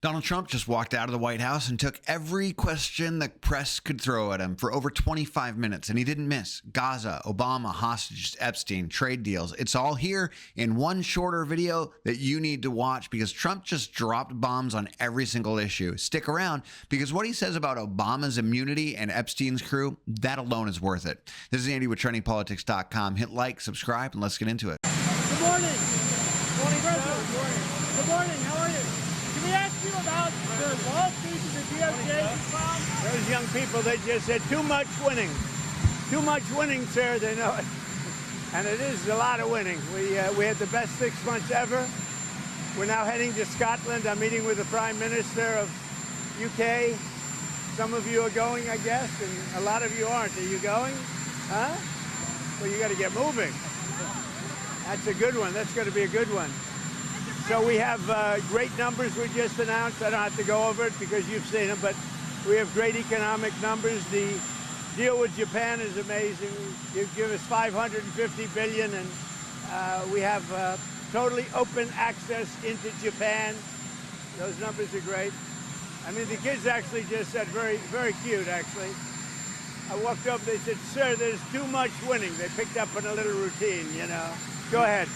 Donald Trump just walked out of the White House and took every question the press could throw at him for over 25 minutes, and he didn't miss. Gaza, Obama, hostages, Epstein, trade deals. It's all here in one shorter video that you need to watch because Trump just dropped bombs on every single issue. Stick around because what he says about Obama's immunity and Epstein's crew, that alone is worth it. This is Andy with TrendingPolitics.com. Hit like, subscribe, and let's get into it. Good morning. Good morning, President. Good morning. Good morning. How are you? Can we ask you about the lawsuit to the DOJ filed? Those young people, they just said too much winning. Too much winning, sir, they know it. And it is a lot of winning. We had the best 6 months ever. We're now heading to Scotland. I'm meeting with the Prime Minister of UK. Some of you are going, I guess, and a lot of you aren't. Are you going? Huh? Well, you got to get moving. That's a good one. That's going to be a good one. So we have great numbers we just announced. I don't have to go over it because you've seen them, but we have great economic numbers. The deal with Japan is amazing. You give us $550 billion, and we have totally open access into Japan. Those numbers are great. I mean, the kids actually just said, very, very cute, actually. I walked up, they said, sir, there's too much winning. They picked up on a little routine, you know. Go ahead.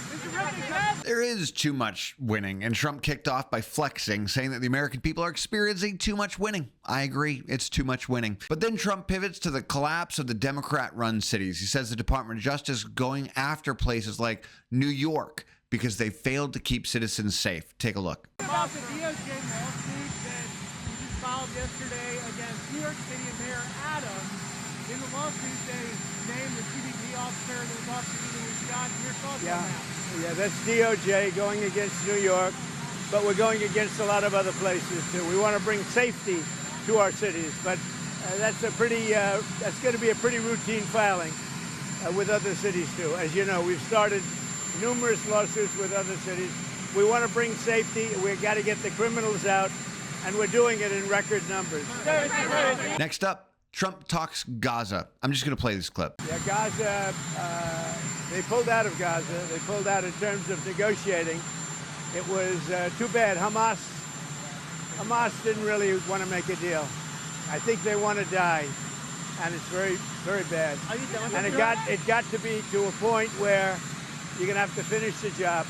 There is too much winning, and Trump kicked off by flexing, saying that the American people are experiencing too much winning. I agree, it's too much winning. But then Trump pivots to the collapse of the Democrat-run cities. He says the Department of Justice going after places like New York because they failed to keep citizens safe. Take a look. About the DOJ lawsuit that you just filed yesterday against New York City Mayor Adams. In the lawsuit, they named the CBP officer that was prosecuting was shot. Your thoughts on that? Yeah, that's DOJ going against New York, but we're going against a lot of other places too. We want to bring safety to our cities, but that's going to be a pretty routine filing with other cities too. As you know, we've started numerous lawsuits with other cities. We want to bring safety. We've got to get the criminals out, and we're doing it in record numbers. Next up, Trump talks Gaza. I'm just going to play this clip. Yeah, Gaza, they pulled out of Gaza. They pulled out in terms of negotiating. It was too bad. Hamas didn't really want to make a deal. I think they want to die, and it's very, very bad. And it got to be to a point where you're going to have to finish the job.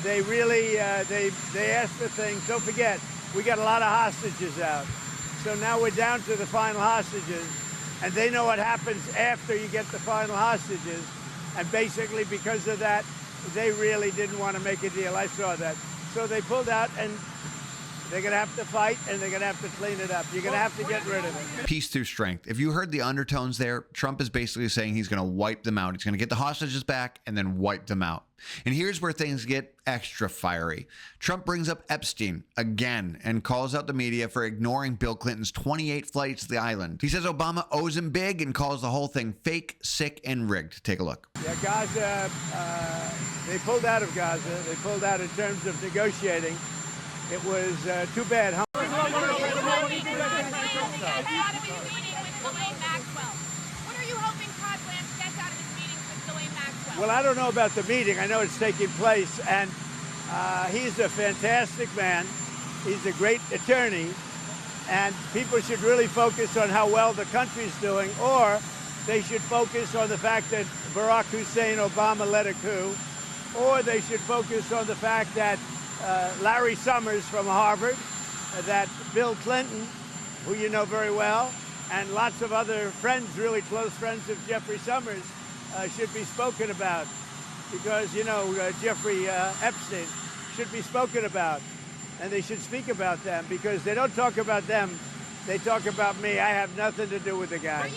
They really, they asked for things. Don't forget, we got a lot of hostages out. So now we're down to the final hostages, and they know what happens after you get the final hostages. And basically, because of that, they really didn't want to make a deal. I saw that. So they pulled out, and they're going to have to fight, and they're going to have to clean it up. You're going to have to get rid of it. Peace through strength. If you heard the undertones there, Trump is basically saying he's going to wipe them out. He's going to get the hostages back and then wipe them out. And here's where things get extra fiery. Trump brings up Epstein again and calls out the media for ignoring Bill Clinton's 28 flights to the island. He says Obama owes him big and calls the whole thing fake, sick, and rigged. Take a look. Yeah, Gaza, they pulled out of Gaza. They pulled out in terms of negotiating. It was too bad. Well, I don't know about the meeting. I know it's taking place, and he's a fantastic man. He's a great attorney, and people should really focus on how well the country's doing, or they should focus on the fact that Barack Hussein Obama led a coup, or they should focus on the fact that Larry Summers from Harvard, that Bill Clinton, who you know very well, and lots of other friends, really close friends of Jeffrey Summers, should be spoken about. Because, you know, Jeffrey Epstein should be spoken about. And they should speak about them, because they don't talk about them, they talk about me. I have nothing to do with the guy.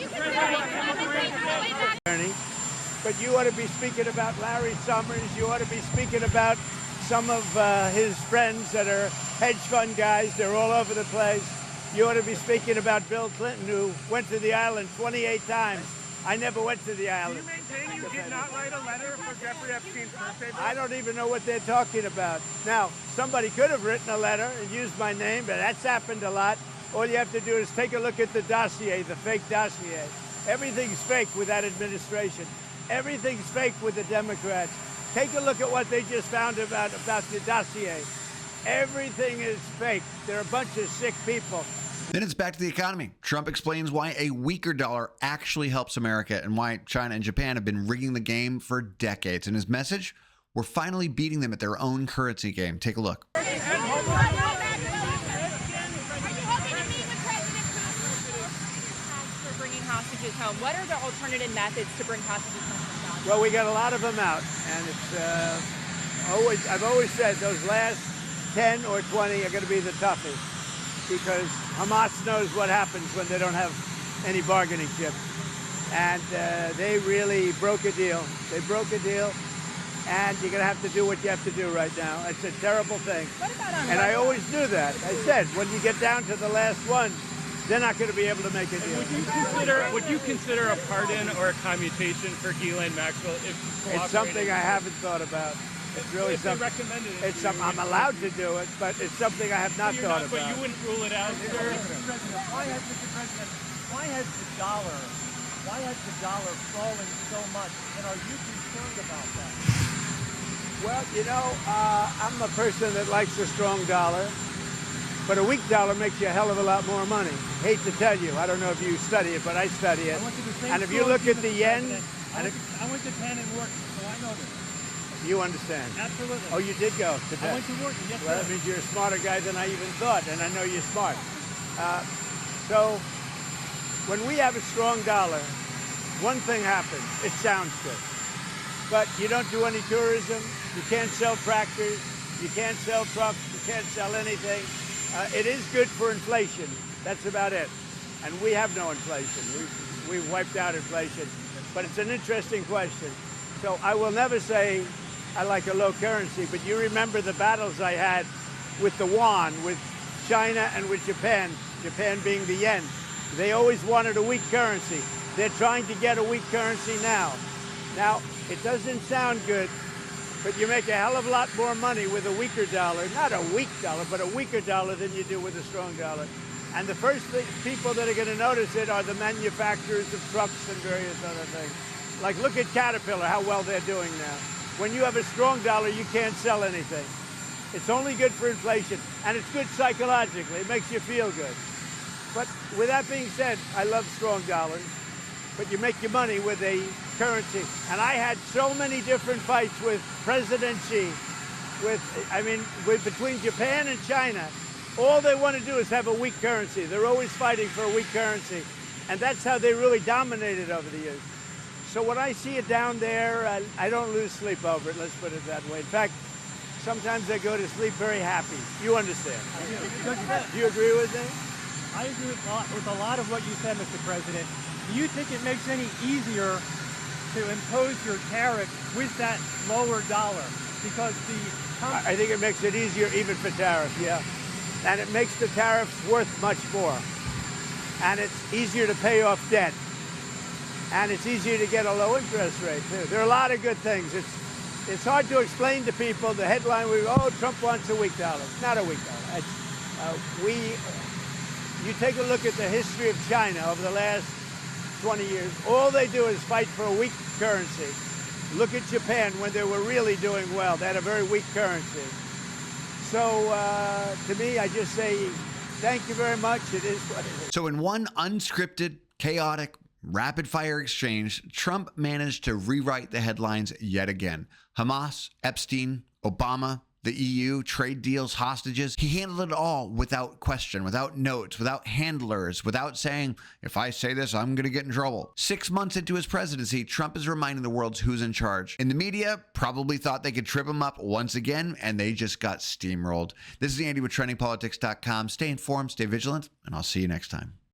But you ought to be speaking about Larry Summers. You ought to be speaking about some of his friends that are hedge fund guys. They're all over the place. You ought to be speaking about Bill Clinton, who went to the island 28 times. I never went to the island. Do you maintain you did not write a letter for Jeffrey Epstein's birthday? I don't even know what they're talking about. Now, somebody could have written a letter and used my name, but that's happened a lot. All you have to do is take a look at the dossier, the fake dossier. Everything's fake with that administration. Everything's fake with the Democrats. Take a look at what they just found about the dossier. Everything is fake. They're a bunch of sick people. Then it's back to the economy. Trump explains why a weaker dollar actually helps America and why China and Japan have been rigging the game for decades. And his message, we're finally beating them at their own currency game. Take a look. Are you hoping to meet with President Putin for bringing hostages home? What are the alternative methods to bring hostages home from Gaza? Well, we got a lot of them out, and it's I've always said those last 10 or 20 are going to be the toughest, because Hamas knows what happens when they don't have any bargaining chip. And they really broke a deal. They broke a deal, and you're going to have to do what you have to do right now. It's a terrible thing. What about on And I always knew that. I said, when you get down to the last one, they're not going to be able to make a deal. Would you consider a pardon or a commutation for Ghislaine Maxwell if It's something I haven't thought about. It's really if they something. recommended it? It's something I'm allowed to do it, but it's something I have not thought But about. you wouldn't rule it out, sir? Why has the dollar fallen so much, and are you concerned about that? Well, you know, I'm a person that likes a strong dollar, but a weak dollar makes you a hell of a lot more money. Hate to tell you, I don't know if you study it, but I study it. I went to the same And if you school look as at the yen, I went to Penn and Wharton, so I know this. you understand. Absolutely. Oh, you did go to I Penn. went to Wharton, yes, Well, sir. that means you're a smarter guy than I even thought, and I know you're smart. So when we have a strong dollar, one thing happens. It sounds good. But you don't do any tourism. You can't sell tractors. You can't sell trucks. You can't sell anything. It is good for inflation. That's about it. And we have no inflation. We've wiped out inflation. But it's an interesting question. So I will never say I like a low currency, but you remember the battles I had with the yuan, with China and with Japan, Japan being the yen. They always wanted a weak currency. They're trying to get a weak currency now. Now, it doesn't sound good, but you make a hell of a lot more money with a weaker dollar. Not a weak dollar, but a weaker dollar than you do with a strong dollar. And the first people that are going to notice it are the manufacturers of trucks and various other things. Like, look at Caterpillar, how well they're doing now. When you have a strong dollar, you can't sell anything. It's only good for inflation, and it's good psychologically. It makes you feel good. But with that being said, I love strong dollars, but you make your money with a currency. And I had so many different fights with President Xi, between Japan and China. All they want to do is have a weak currency. They're always fighting for a weak currency. And that's how they really dominated over the years. So when I see it down there, I don't lose sleep over it, let's put it that way. In fact, sometimes I go to sleep very happy. You understand? Do you agree with me? I agree with a lot of what you said, Mr. President. Do you think it makes any easier to impose your tariff with that lower dollar? Because I think it makes it easier even for tariffs, yeah. And it makes the tariffs worth much more. And it's easier to pay off debt. And it's easier to get a low interest rate, too. There are a lot of good things. It's hard to explain to people. The headline, Trump wants a weak dollar. It's not a weak dollar. You take a look at the history of China over the last 20 years. All they do is fight for a weak currency. Look at Japan when they were really doing well. They had a very weak currency. So to me, I just say, thank you very much. It is what it is. So in one unscripted, chaotic, rapid-fire exchange, Trump managed to rewrite the headlines yet again. Hamas, Epstein, Obama, the EU, trade deals, hostages. He handled it all without question, without notes, without handlers, without saying, if I say this, I'm going to get in trouble. 6 months into his presidency, Trump is reminding the world who's in charge. And the media probably thought they could trip him up once again, and they just got steamrolled. This is Andy with TrendingPolitics.com. Stay informed, stay vigilant, and I'll see you next time.